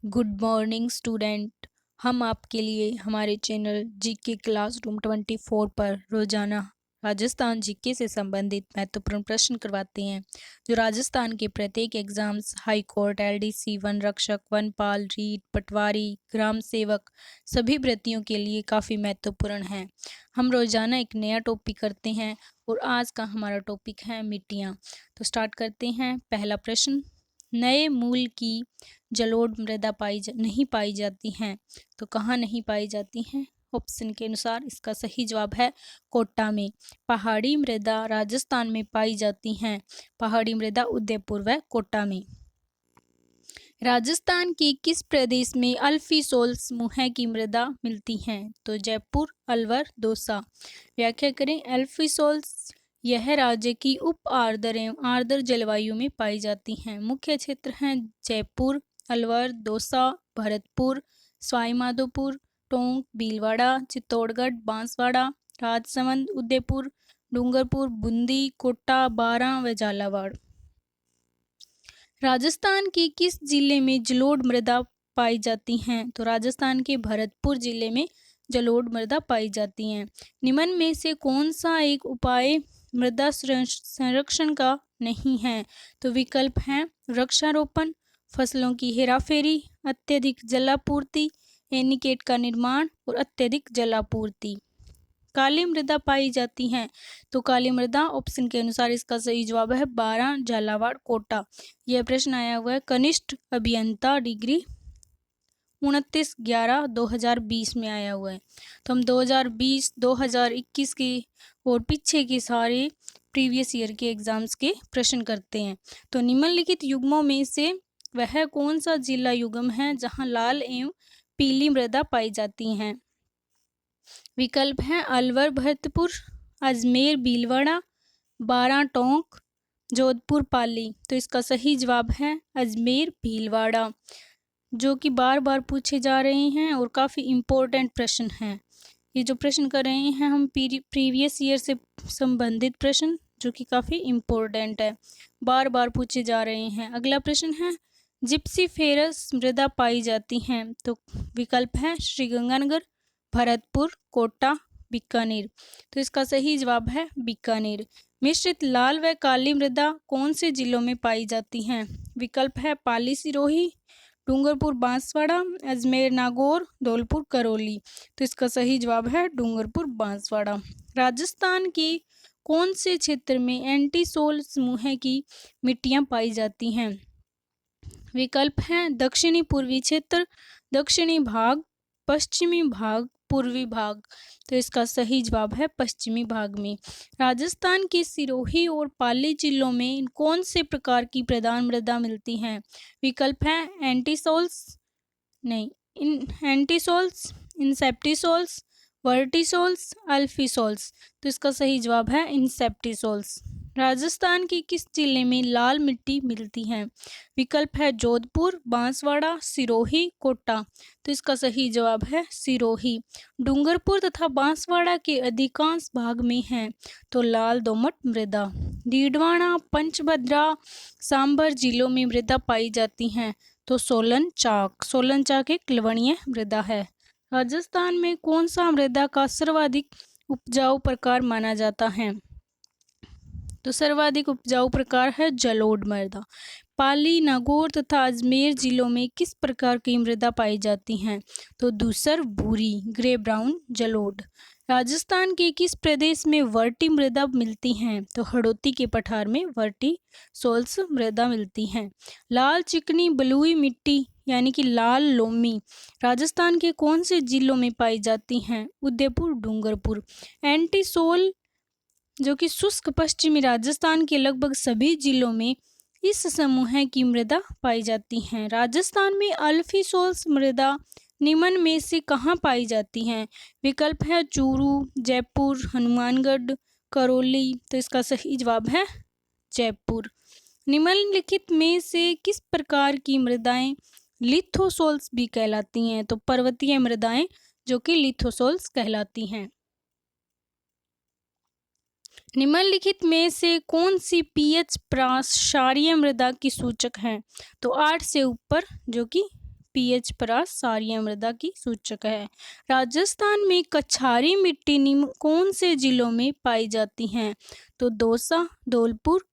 Good morning student. हम आपके लिए हमारे चैनल जीके क्लासरूम 24 पर रोजाना राजस्थान जीके से संबंधित महत्वपूर्ण प्रश्न करवाते हैं जो राजस्थान के प्रत्येक exams, high court, LDC, one रक्षक, वनपाल, रीट, पटवारी, ग्राम सेवक सभी भर्तियों के लिए काफ़ी महत्वपूर्ण हैं। हम रोजाना एक नया टॉपिक करते हैं और आज का हमारा टॉपिक है मिट्टियाँ। तो स्टार्ट करते हैं। पहला प्रश्न, नए मूल की जलोढ़ मृदा नहीं पाई जाती हैं, तो कहाँ नहीं पाई जाती हैं? ऑप्शन के अनुसार इसका सही जवाब है कोटा में। पहाड़ी मृदा राजस्थान में पाई जाती हैं। पहाड़ी मृदा उदयपुर व कोटा में। राजस्थान के किस प्रदेश में अल्फीसोल समूह की मृदा मिलती हैं? तो जयपुर, अलवर, दौसा। व्याख्या करें। अल्फीसोल यह राज्य की उप आर्द्र एवं आर्द्र जलवायु में पाई जाती हैं। मुख्य क्षेत्र हैं जयपुर, अलवर, दौसा, भरतपुर, सवाई माधोपुर, टोंक, भीलवाड़ा, चित्तौड़गढ़, बांसवाड़ा, राजसमंद, उदयपुर, डूंगरपुर, बूंदी, कोटा, बारां व झालावाड़। राजस्थान के किस जिले में जलोढ़ मृदा पाई जाती हैं? तो राजस्थान के भरतपुर जिले में जलोढ़ मृदा पाई जाती हैं। निम्न में से कौन सा एक उपाय मृदा संरक्षण का नहीं है? तो विकल्प हैं वृक्षारोपण, फसलों की हेराफेरी, अत्यधिक जलापूर्ति, एनीकट का निर्माण और अत्यधिक जलापूर्ति। काली मृदा पाई जाती हैं, तो काली मृदा ऑप्शन के अनुसार इसका सही जवाब है बारां, झालावाड़, कोटा। यह प्रश्न आया हुआ है कनिष्ठ अभियंता डिग्री 29/11/2020 में आया हुआ है। तो हम 2020, 2021 के और पीछे के सारे प्रीवियस ईयर के एग्जाम्स के प्रश्न करते हैं। तो निम्नलिखित युग्मों में से वह कौन सा जिला युग्म है जहां लाल एवं पीली मृदा पाई जाती हैं? विकल्प हैं अलवर भरतपुर, अजमेर भीलवाड़ा, बारां टोंक, जोधपुर पाली। तो इसका सही जवाब है अजमेर भीलवाड़ा, जो कि बार बार पूछे जा रहे हैं और काफ़ी इम्पोर्टेंट प्रश्न हैं। ये जो प्रश्न कर रहे हैं हम प्रीवियस ईयर से संबंधित प्रश्न, जो कि काफ़ी इम्पोर्टेंट है, बार बार पूछे जा रहे हैं। अगला प्रश्न है जिप्सीफेरस मृदा पाई जाती हैं, तो विकल्प है श्रीगंगानगर, भरतपुर, कोटा, बीकानेर। तो इसका सही जवाब है बीकानेर। मिश्रित लाल व काली मृदा कौन से जिलों में पाई जाती हैं? विकल्प है पाली सिरोही, डूंगरपुर बांसवाड़ा, अजमेर नागौर, धौलपुर करौली। तो इसका सही जवाब है डूंगरपुर बांसवाड़ा। राजस्थान के कौन से क्षेत्र में एंटीसोल समूह की मिट्टियां पाई जाती हैं? विकल्प हैं दक्षिणी पूर्वी क्षेत्र, दक्षिणी भाग, पश्चिमी भाग, पूर्वी भाग। तो इसका सही जवाब है पश्चिमी भाग में। राजस्थान के सिरोही और पाली जिलों में कौन से प्रकार की प्रधान मृदा मिलती हैं? विकल्प हैं एंटीसोल्स, इंसेप्टिसोल्स, वर्टिसोल्स, अल्फीसोल्स। तो इसका सही जवाब है इंसेप्टिसोल्स। राजस्थान के किस जिले में लाल मिट्टी मिलती है? विकल्प है जोधपुर, बांसवाड़ा, सिरोही, कोटा। तो इसका सही जवाब है सिरोही। डूंगरपुर तथा बांसवाड़ा के अधिकांश भाग में है तो लाल दोमट मृदा। डीडवाना, पंचभद्रा, सांभर जिलों में मृदा पाई जाती हैं, तो सोलन चाक एक लवणीय मृदा है। राजस्थान में कौन सा मृदा का सर्वाधिक उपजाऊ प्रकार माना जाता है? तो सर्वाधिक उपजाऊ प्रकार है जलोढ़ मृदा। पाली, नागौर तथा अजमेर जिलों में किस प्रकार की मृदा पाई जाती हैं? तो धूसर भूरी, ग्रे ब्राउन जलोढ़। राजस्थान के किस प्रदेश में वर्टी मृदा मिलती हैं? तो हड़ौती के पठार में वर्टी सोल्स मृदा मिलती हैं। लाल चिकनी बलुई मिट्टी यानी कि लाल लोमी राजस्थान के कौन से जिलों में पाई जाती हैं? उदयपुर, डूंगरपुर। एंटीसोल जो कि शुष्क पश्चिमी राजस्थान के लगभग सभी जिलों में इस समूह की मृदा पाई जाती हैं। राजस्थान में अल्फीसोल्स मृदा निम्न में से कहाँ पाई जाती हैं? विकल्प है चूरू, जयपुर, हनुमानगढ़, करौली। तो इसका सही जवाब है जयपुर। निम्नलिखित में से किस प्रकार की मृदाएं लिथोसोल्स भी कहलाती हैं? तो पर्वतीय मृदाएं जो कि लिथोसोल्स कहलाती हैं। निम्नलिखित में से कौन सी पीएच प्राशारीय मृदा की सूचक है? तो 8 से ऊपर जो कि पीएच परास सारीय मृदा की सूचक है। राजस्थान में कछारी मिट्टी निम्न कौन से जिलों में पाई जाती हैं? तो दौसा, धौलपुर,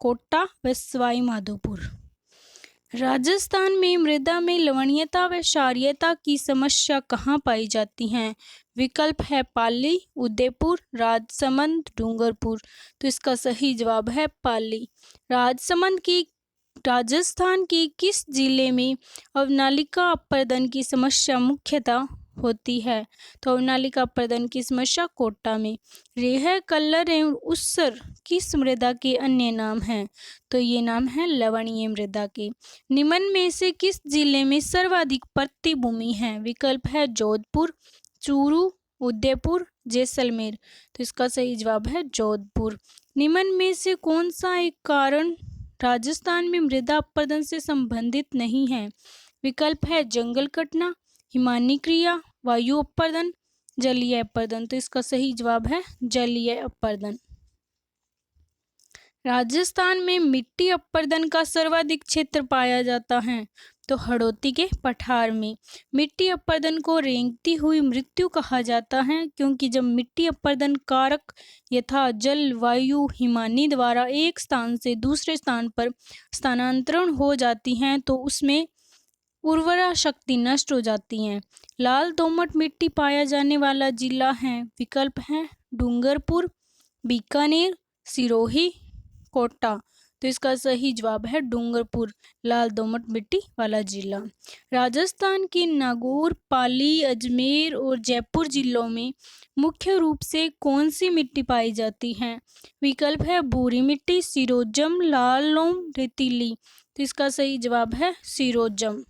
कोटा व सवाई माधोपुर। राजस्थान में मृदा में लवणीयता व क्षारीयता की समस्या कहाँ पाई जाती है? विकल्प है पाली, उदयपुर, राजसमंद, डूंगरपुर। तो इसका सही जवाब है पाली। राजस्थान की किस जिले में अवनालिका अपरदन की समस्या मुख्यतः होती है? तो अवनालिका अपरदन की समस्या कोटा में। रेह, कल्लर एवं उस्सर किस मृदा के अन्य नाम हैं? तो ये नाम है लवणीय मृदा के। निम्न में से किस जिले में सर्वाधिक पर्वतीय भूमि है? विकल्प है जोधपुर, चूरू, उदयपुर, जैसलमेर। तो इसका सही जवाब है जोधपुर। निम्न में से कौन सा एक कारण राजस्थान में मृदा अपरदन से संबंधित नहीं है? विकल्प है जंगल कटना, हिमानी क्रिया, वायु अपरदन, जलीय अपरदन। तो इसका सही जवाब है जलीय अपरदन। राजस्थान में मिट्टी अपरदन का सर्वाधिक क्षेत्र पाया जाता है? तो हड़ौती के पठार में। मिट्टी अपरदन को रेंगती हुई मृत्यु कहा जाता है क्योंकि जब मिट्टी अपरदन कारक यथा जल, वायु, हिमानी द्वारा एक स्थान से दूसरे स्थान पर स्थानांतरण हो जाती हैं तो उसमें उर्वरा शक्ति नष्ट हो जाती है। लाल दोमट मिट्टी पाया जाने वाला जिला है? विकल्प है डूंगरपुर, बीकानेर, सिरोही, कोटा। तो इसका सही जवाब है डूंगरपुर, लाल दोमट मिट्टी वाला जिला। राजस्थान के नागौर, पाली, अजमेर और जयपुर जिलों में मुख्य रूप से कौन सी मिट्टी पाई जाती है? विकल्प है भूरी मिट्टी, सिरोजम, लाल लोम, रेतीली। तो इसका सही जवाब है सिरोजम।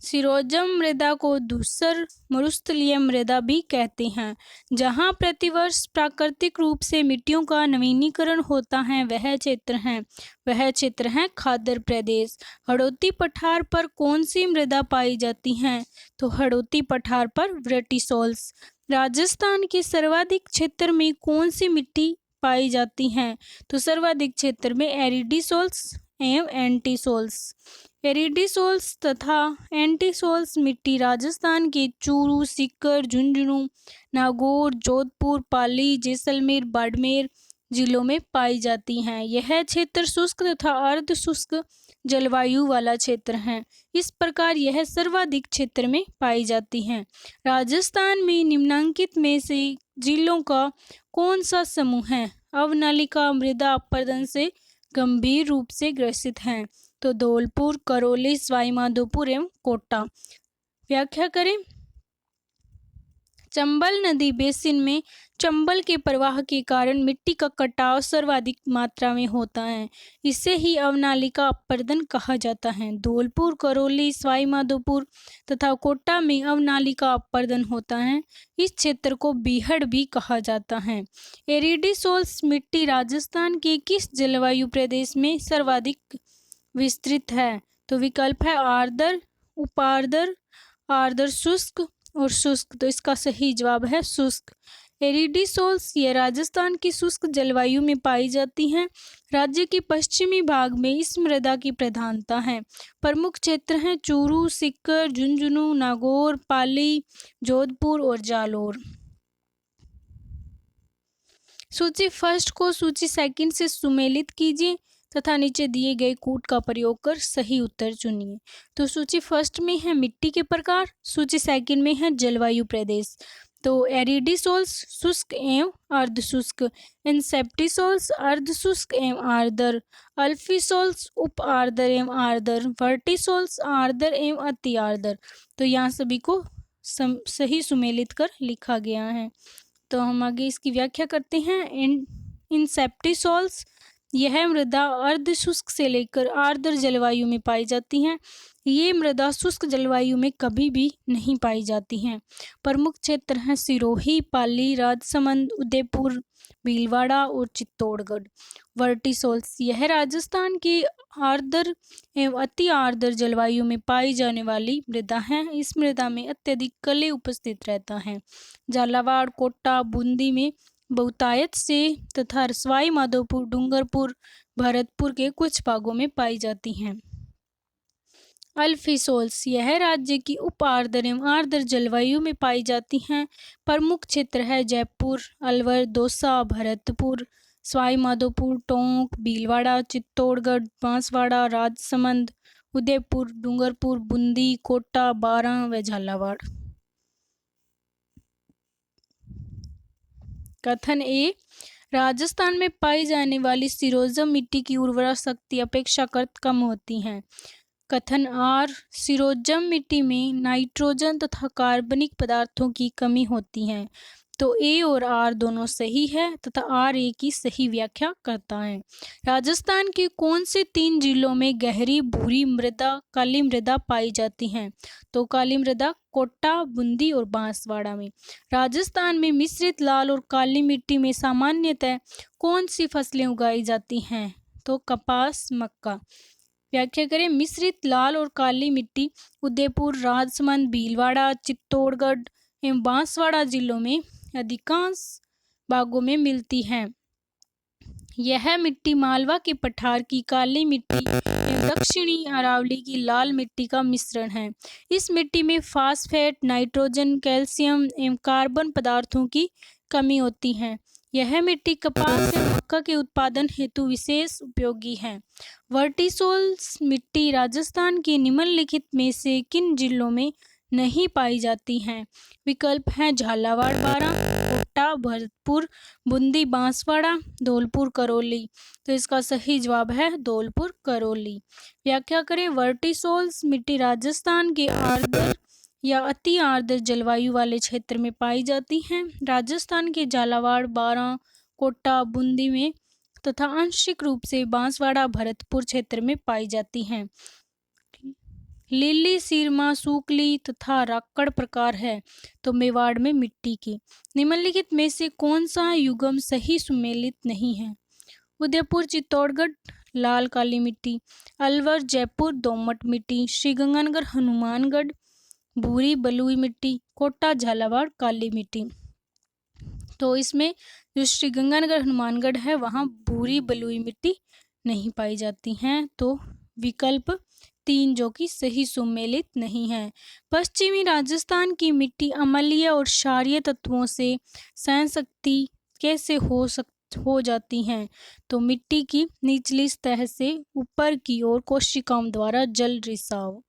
सिरोजम मृदा को धूसर मरुस्थलीय मृदा भी कहते हैं। जहां प्रतिवर्ष प्राकृतिक रूप से मिट्टियों का नवीनीकरण होता है वह क्षेत्र है खादर प्रदेश। हड़ौती पठार पर कौन सी मृदा पाई जाती है? तो हड़ौती पठार पर वर्टिसोल्स। राजस्थान के सर्वाधिक क्षेत्र में कौन सी मिट्टी पाई जाती है? तो सर्वाधिक क्षेत्र में एरिडीसोल्स एवं एंटीसोल्स। एरिडीसोल्स तथा एंटीसोल्स मिट्टी राजस्थान के चूरू, सीकर, झुंझुनू, नागौर, जोधपुर, पाली, जैसलमेर, बाड़मेर जिलों में पाई जाती हैं। यह क्षेत्र शुष्क तथा अर्ध शुष्क जलवायु वाला क्षेत्र है। इस प्रकार यह सर्वाधिक क्षेत्र में पाई जाती हैं। राजस्थान में निम्नलिखित में से जिलों का कौन सा समूह है अवनालिका मृदा अपरदन से गंभीर रूप से ग्रसित हैं? तो धौलपुर, करौली, सवाई माधोपुर एवं कोटा। व्याख्या करें। चंबल नदी बेसिन में चंबल के प्रवाह के कारण मिट्टी का कटाव सर्वाधिक मात्रा में होता है। इसे ही अवनालिका अपरदन कहा जाता है। धौलपुर, करौली, सवाई माधोपुर तथा कोटा में अवनालिका अपरदन होता है। इस क्षेत्र को बीहड़ भी कहा जाता है। एरिडीसोल्स मिट्टी राजस्थान के किस जलवायु प्रदेश में सर्वाधिक विस्तृत है? तो विकल्प है आर्द्र, उपार्द्र, आर्द्र शुष्क और शुष्क। तो इसका सही जवाब है शुष्क। एरिडीसोल्स ये राजस्थान की शुष्क जलवायु में पाई जाती हैं। राज्य के पश्चिमी भाग में इस मृदा की प्रधानता है। प्रमुख क्षेत्र हैं चूरू, सीकर, झुंझुनू, नागौर, पाली, जोधपुर और जालोर। सूची फर्स्ट को सूची सेकंड से सुमेलित कीजिए तथा नीचे दिए गए कूट का प्रयोग कर सही उत्तर चुनिए। तो सूची फर्स्ट में है मिट्टी के प्रकार, सूची सेकंड में है जलवायु प्रदेश। तो एरिडीसोल्स शुष्क एवं अर्धशुष्क, इंसेप्टिसोल्स अर्धशुष्क एवं आर्द्र, अल्फीसोल्स उप आर्द्र एवं आर्द्र, वर्टिसोल्स आर्द्र एवं अति आर्द्र। तो यहाँ सभी को सही सुमेलित कर लिखा गया है। तो हम आगे इसकी व्याख्या करते हैं। इंसेप्टिसोल्स यह मृदा अर्ध शुष्क से लेकर आर्द्र जलवायु में पाई जाती हैं। ये मृदा शुष्क जलवायु में कभी भी नहीं पाई जाती हैं। प्रमुख क्षेत्र हैं सिरोही, पाली, राजसमंद, उदयपुर, भीलवाड़ा और चित्तौड़गढ़। वर्टिसोल्स यह राजस्थान की आर्द्र एवं अति आर्द्र जलवायु में पाई जाने वाली मृदा है। इस मृदा में अत्यधिक कले उपस्थित रहता है। झालावाड़, कोटा, बूंदी में बहुतायत से तथा सवाई माधोपुर, डूंगरपुर, भरतपुर के कुछ भागों में पाई जाती हैं। अल्फीसोल्स यह राज्य की उप आर्द्र एवं आर्द्र जलवायु में पाई जाती हैं। प्रमुख क्षेत्र है जयपुर, अलवर, दौसा, भरतपुर, सवाई माधोपुर, टोंक, भीलवाड़ा, चित्तौड़गढ़, बांसवाड़ा, राजसमंद, उदयपुर, डूंगरपुर, बूंदी, कोटा, बारां व झालावाड़। कथन ए, राजस्थान में पाई जाने वाली सिरोजम मिट्टी की उर्वरा शक्ति अपेक्षाकृत कम होती है। कथन आर, सिरोजम मिट्टी में नाइट्रोजन तथा कार्बनिक पदार्थों की कमी होती है। तो ए और आर दोनों सही है तथा आर ए की सही व्याख्या करता है। राजस्थान के कौन से 3 जिलों में गहरी भूरी मृदा, काली मृदा पाई जाती है? तो काली मृदा कोटा, बूंदी और बांसवाड़ा में। राजस्थान में मिश्रित लाल और काली मिट्टी में सामान्यतः कौन सी फसलें उगाई जाती हैं? तो कपास, मक्का। व्याख्या करें। मिश्रित लाल और काली मिट्टी उदयपुर, राजसमंद, भीलवाड़ा, चित्तौड़गढ़ एवं बांसवाड़ा जिलों में अधिकांश भागों में मिलती है। यह मिट्टी मालवा के पठार की काली मिट्टी एवं दक्षिणी अरावली की लाल मिट्टी का मिश्रण है। इस मिट्टी में फास्फेट, नाइट्रोजन, कैल्शियम एवं कार्बन पदार्थों की कमी होती है। यह मिट्टी कपास एवं मक्का के उत्पादन हेतु विशेष उपयोगी है। वर्टिसोल्स मिट्टी राजस्थान के निम्नलिखित में से किन जिलों में नहीं पाई जाती हैं? विकल्प हैं झालावाड़, बारां, कोटा, भरतपुर, बूंदी, बांसवाड़ा, धौलपुर, करौली। तो इसका सही जवाब है धौलपुर, करौली। व्याख्या करें। वर्टिसोल्स मिट्टी राजस्थान के आर्द्र या अति आर्द्र जलवायु वाले क्षेत्र में पाई जाती हैं। राजस्थान के झालावाड़, बारां, कोटा, बूंदी में तथा आंशिक रूप से बांसवाड़ा, भरतपुर क्षेत्र में पाई जाती हैं। लिली, सीरमा, सूकली तथा राक्कड़ प्रकार है तो मेवाड़ में मिट्टी की। निम्नलिखित में से कौन सा युग्म सही सुमेलित नहीं है? उदयपुर, चित्तौड़गढ़, लाल काली मिट्टी, अलवर, जयपुर, दोमट मिट्टी, श्रीगंगानगर, हनुमानगढ़, भूरी बलुई मिट्टी, कोटा, झालावाड़, काली मिट्टी। तो इसमें जो श्रीगंगानगर, हनुमानगढ़ है वहाँ भूरी बलुई मिट्टी नहीं पाई जाती हैं। तो विकल्प 3 जो कि सही सुमेलित नहीं है। पश्चिमी राजस्थान की मिट्टी अम्लीय और क्षारीय तत्वों से सहनशक्ति कैसे हो जाती हैं? तो मिट्टी की निचली सतह से ऊपर की ओर कोशिकाओं द्वारा जल रिसाव।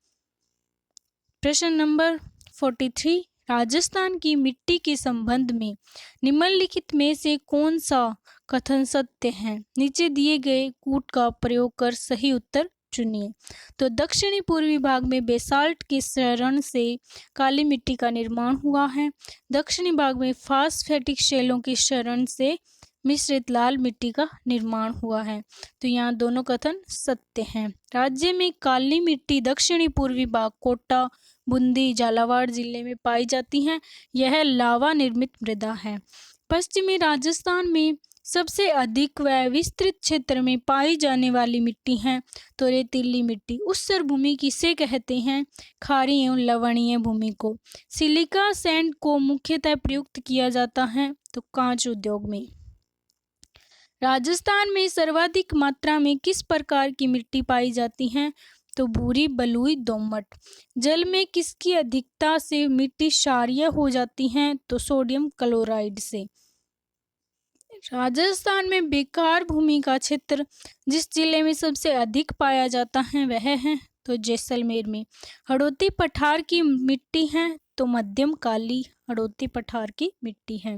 प्रश्न नंबर 43, राजस्थान की मिट्टी के संबंध में निम्नलिखित में से कौन सा कथन सत्य है? नीचे दिए गए कूट का प्रयोग कर सही उत्तर चुनिए। तो दक्षिणी पूर्वी भाग में बेसाल्ट के क्षरण से काली मिट्टी का निर्माण हुआ है। दक्षिणी भाग में फास्फेटिक शैलों के क्षरण से मिश्रित लाल मिट्टी का निर्माण हुआ है। तो यहाँ दोनों कथन सत्य हैं। राज्य में काली मिट्टी दक्षिणी पूर्वी भाग कोटा, बूंदी, झालावाड़ जिले में पाई जाती हैं। यह लावा निर्मित मृदा है। पश्चिमी राजस्थान में सबसे अधिक व विस्तृत क्षेत्र में पाई जाने वाली मिट्टी है तो रेतीली मिट्टी। ऊसर भूमि किसे कहते हैं? खारी एवं लवणीय भूमि को। सिलिका सैंड को मुख्यतः प्रयुक्त किया जाता है तो कांच उद्योग में। राजस्थान में सर्वाधिक मात्रा में किस प्रकार की मिट्टी पाई जाती है? तो भूरी बलुई दोमट। जल में किसकी अधिकता से मिट्टी क्षारीय हो जाती है? तो सोडियम क्लोराइड से। राजस्थान में बेकार भूमि का क्षेत्र जिस जिले में सबसे अधिक पाया जाता है वह है तो जैसलमेर में। हड़ौती पठार की मिट्टी है तो मध्यम काली हड़ौती पठार की मिट्टी है।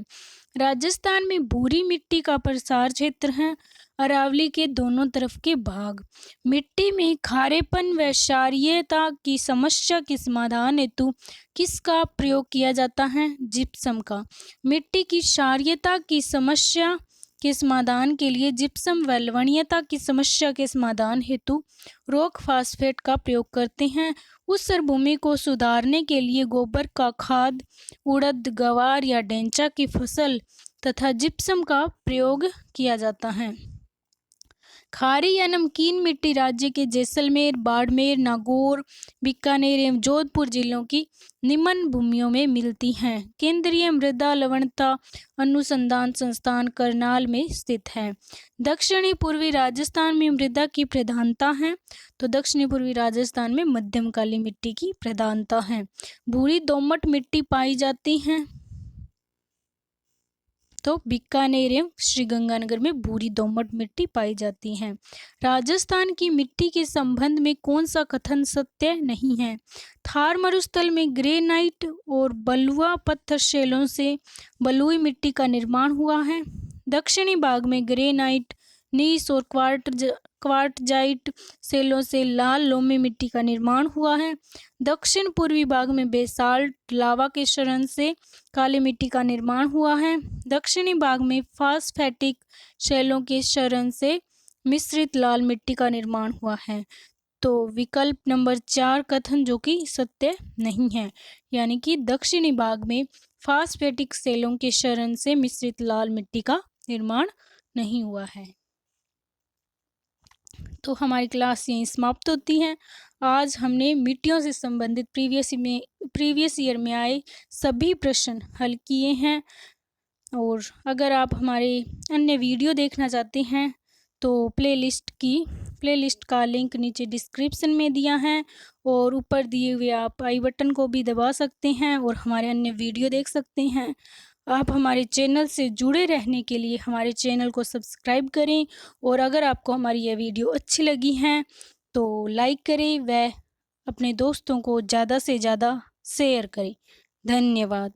राजस्थान में भूरी मिट्टी का प्रसार क्षेत्र है अरावली के दोनों तरफ के भाग। मिट्टी में खारेपन व क्षारीयता की समस्या के समाधान हेतु किसका प्रयोग किया जाता है? जिप्सम का। मिट्टी की क्षारीयता की समस्या के समाधान के लिए जिप्सम व लवणीयता की समस्या के समाधान हेतु रॉक फास्फेट का प्रयोग करते हैं। ऊसर भूमि को सुधारने के लिए गोबर का खाद, उड़द, गवार या ढेंचा की फसल तथा जिप्सम का प्रयोग किया जाता है। खारी या नमकीन मिट्टी राज्य के जैसलमेर, बाड़मेर, नागौर, बीकानेर एवं जोधपुर जिलों की निम्न भूमियों में मिलती हैं। केंद्रीय मृदा लवणता अनुसंधान संस्थान करनाल में स्थित है। दक्षिणी पूर्वी राजस्थान में मृदा की प्रधानता है, तो दक्षिणी पूर्वी राजस्थान में मध्यम काली मिट्टी की प्रधानता है। भूरी दोमट मिट्टी पाई जाती है, तो बीकानेर एवं श्रीगंगानगर में भूरी दोमट मिट्टी पाई जाती है। राजस्थान की मिट्टी के संबंध में कौन सा कथन सत्य नहीं है? थार मरुस्थल में ग्रेनाइट और बलुआ पत्थर शैलों से बलुई मिट्टी का निर्माण हुआ है। दक्षिणी भाग में ग्रेनाइट, नीस और क्वार्टजाइट शैलों से लाल लोमी मिट्टी का निर्माण हुआ है। दक्षिण पूर्वी भाग में बेसाल्ट लावा के क्षरण से काली मिट्टी का निर्माण हुआ है। दक्षिणी भाग में फास्फेटिक शैलों के क्षरण से मिश्रित लाल मिट्टी का निर्माण हुआ है। तो विकल्प नंबर 4 कथन जो कि सत्य नहीं है, यानी कि दक्षिणी भाग में फास्फेटिक शैलों के क्षरण से मिश्रित लाल मिट्टी का निर्माण नहीं हुआ है। तो हमारी क्लास यहीं समाप्त होती है। आज हमने मिट्टियों से संबंधित प्रीवियस ईयर में आए सभी प्रश्न हल किए हैं। और अगर आप हमारे अन्य वीडियो देखना चाहते हैं तो प्लेलिस्ट का लिंक नीचे डिस्क्रिप्शन में दिया है, और ऊपर दिए हुए आप आई बटन को भी दबा सकते हैं और हमारे अन्य वीडियो देख सकते हैं। आप हमारे चैनल से जुड़े रहने के लिए हमारे चैनल को सब्सक्राइब करें, और अगर आपको हमारी यह वीडियो अच्छी लगी है तो लाइक करें व अपने दोस्तों को ज़्यादा से ज़्यादा शेयर करें। धन्यवाद।